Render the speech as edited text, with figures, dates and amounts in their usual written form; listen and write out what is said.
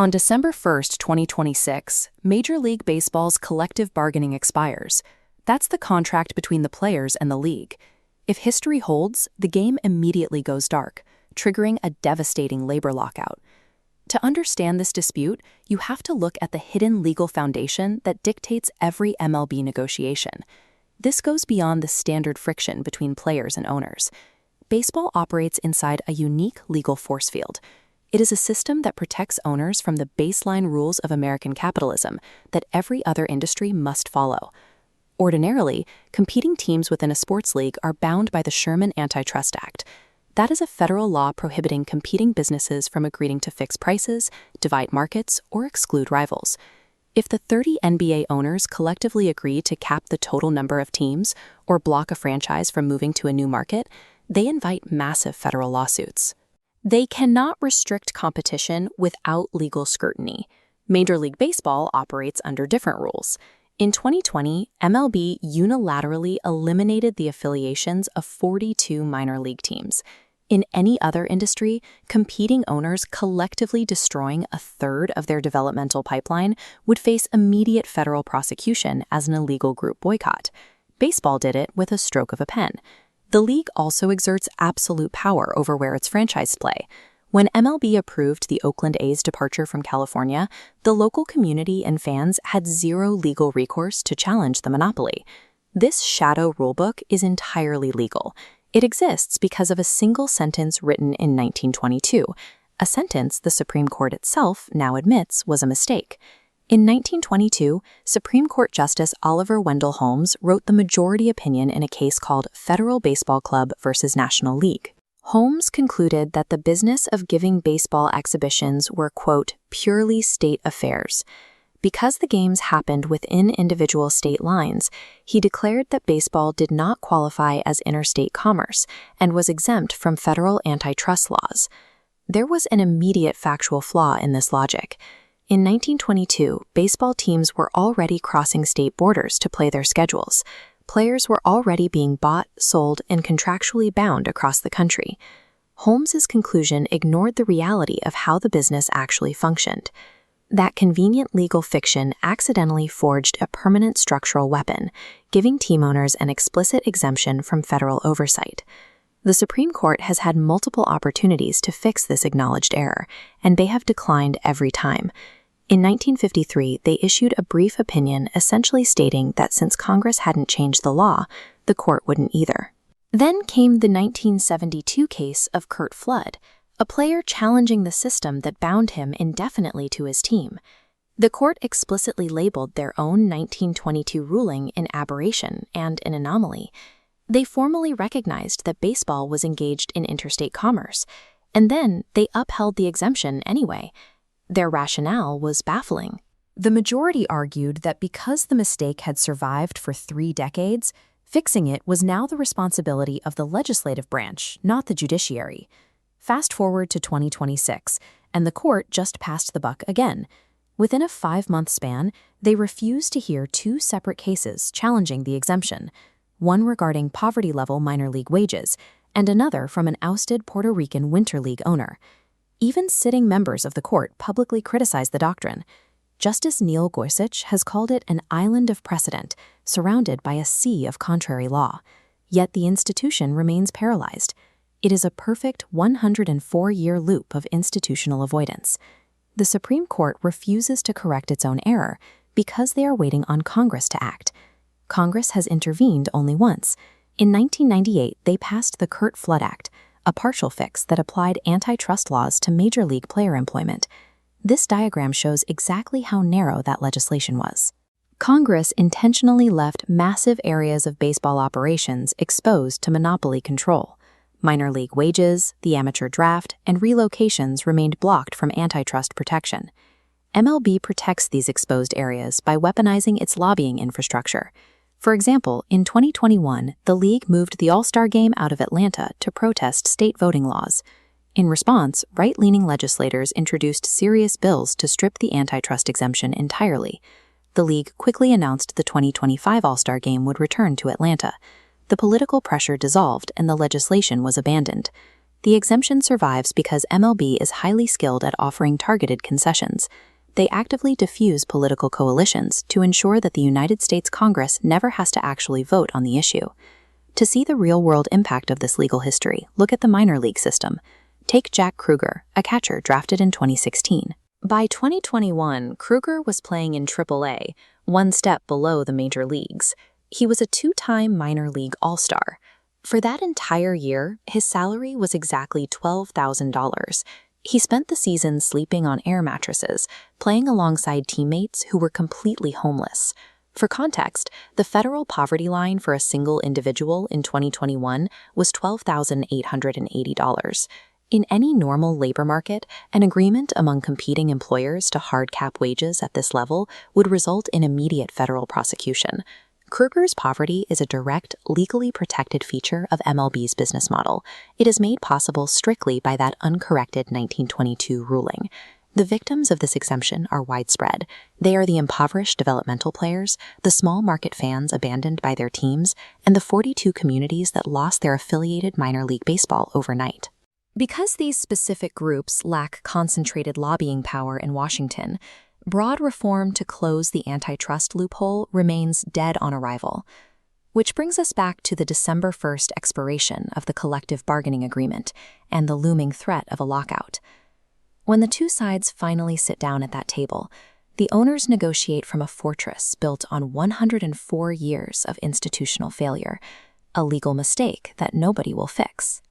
On December 1st, 2026, Major League Baseball's collective bargaining expires. That's the contract between the players and the league. If history holds, the game immediately goes dark, triggering a devastating labor lockout. To understand this dispute, you have to look at the hidden legal foundation that dictates every MLB negotiation. This goes beyond the standard friction between players and owners. Baseball operates inside a unique legal force field. It is a system that protects owners from the baseline rules of American capitalism that every other industry must follow. Ordinarily, competing teams within a sports league are bound by the Sherman Antitrust Act. That is a federal law prohibiting competing businesses from agreeing to fix prices, divide markets, or exclude rivals. If the 30 NBA owners collectively agree to cap the total number of teams or block a franchise from moving to a new market, they invite massive federal lawsuits. They cannot restrict competition without legal scrutiny. Major League Baseball operates under different rules. In 2020, MLB unilaterally eliminated the affiliations of 42 minor league teams. In any other industry, competing owners collectively destroying a third of their developmental pipeline would face immediate federal prosecution as an illegal group boycott. Baseball did it with a stroke of a pen. The league also exerts absolute power over where its franchises play. When MLB approved the Oakland A's departure from California, the local community and fans had zero legal recourse to challenge the monopoly. This shadow rulebook is entirely legal. It exists because of a single sentence written in 1922, a sentence the Supreme Court itself now admits was a mistake. In 1922, Supreme Court Justice Oliver Wendell Holmes wrote the majority opinion in a case called Federal Baseball Club versus National League. Holmes concluded that the business of giving baseball exhibitions were, quote, purely state affairs. Because the games happened within individual state lines, he declared that baseball did not qualify as interstate commerce and was exempt from federal antitrust laws. There was an immediate factual flaw in this logic. In 1922, baseball teams were already crossing state borders to play their schedules. Players were already being bought, sold, and contractually bound across the country. Holmes's conclusion ignored the reality of how the business actually functioned. That convenient legal fiction accidentally forged a permanent structural weapon, giving team owners an explicit exemption from federal oversight. The Supreme Court has had multiple opportunities to fix this acknowledged error, and they have declined every time. In 1953, they issued a brief opinion essentially stating that since Congress hadn't changed the law, the court wouldn't either. Then came the 1972 case of Curt Flood, a player challenging the system that bound him indefinitely to his team. The court explicitly labeled their own 1922 ruling an aberration and an anomaly. They formally recognized that baseball was engaged in interstate commerce, and then they upheld the exemption anyway. Their rationale was baffling. The majority argued that because the mistake had survived for 3 decades, fixing it was now the responsibility of the legislative branch, not the judiciary. Fast forward to 2026, and the court just passed the buck again. Within a 5-month span, they refused to hear 2 separate cases challenging the exemption, one regarding poverty-level minor league wages, and another from an ousted Puerto Rican Winter League owner. Even sitting members of the court publicly criticized the doctrine. Justice Neil Gorsuch has called it an island of precedent, surrounded by a sea of contrary law. Yet the institution remains paralyzed. It is a perfect 104-year loop of institutional avoidance. The Supreme Court refuses to correct its own error because they are waiting on Congress to act. Congress has intervened only once. In 1998, they passed the Curt Flood Act, a partial fix that applied antitrust laws to major league player employment. This diagram shows exactly how narrow that legislation was. Congress intentionally left massive areas of baseball operations exposed to monopoly control. Minor league wages, the amateur draft, and relocations remained blocked from antitrust protection. MLB protects these exposed areas by weaponizing its lobbying infrastructure. For example, in 2021, the league moved the All-Star Game out of Atlanta to protest state voting laws. In response, right-leaning legislators introduced serious bills to strip the antitrust exemption entirely. The league quickly announced the 2025 All-Star Game would return to Atlanta. The political pressure dissolved and the legislation was abandoned. The exemption survives because MLB is highly skilled at offering targeted concessions. They actively diffuse political coalitions to ensure that the United States Congress never has to actually vote on the issue. To see the real-world impact of this legal history, look at the minor league system. Take Jack Kruger, a catcher drafted in 2016. By 2021, Kruger was playing in AAA, one step below the major leagues. He was a two-time minor league all-star. For that entire year, his salary was exactly $12,000. He spent the season sleeping on air mattresses, playing alongside teammates who were completely homeless. For context, the federal poverty line for a single individual in 2021 was $12,880. In any normal labor market, an agreement among competing employers to hard cap wages at this level would result in immediate federal prosecution. Kruger's poverty is a direct, legally protected feature of MLB's business model. It is made possible strictly by that uncorrected 1922 ruling. The victims of this exemption are widespread. They are the impoverished developmental players, the small market fans abandoned by their teams, and the 42 communities that lost their affiliated minor league baseball overnight. Because these specific groups lack concentrated lobbying power in Washington, broad reform to close the antitrust loophole remains dead on arrival. Which brings us back to the December 1st expiration of the collective bargaining agreement and the looming threat of a lockout. When the two sides finally sit down at that table, the owners negotiate from a fortress built on 104 years of institutional failure, a legal mistake that nobody will fix.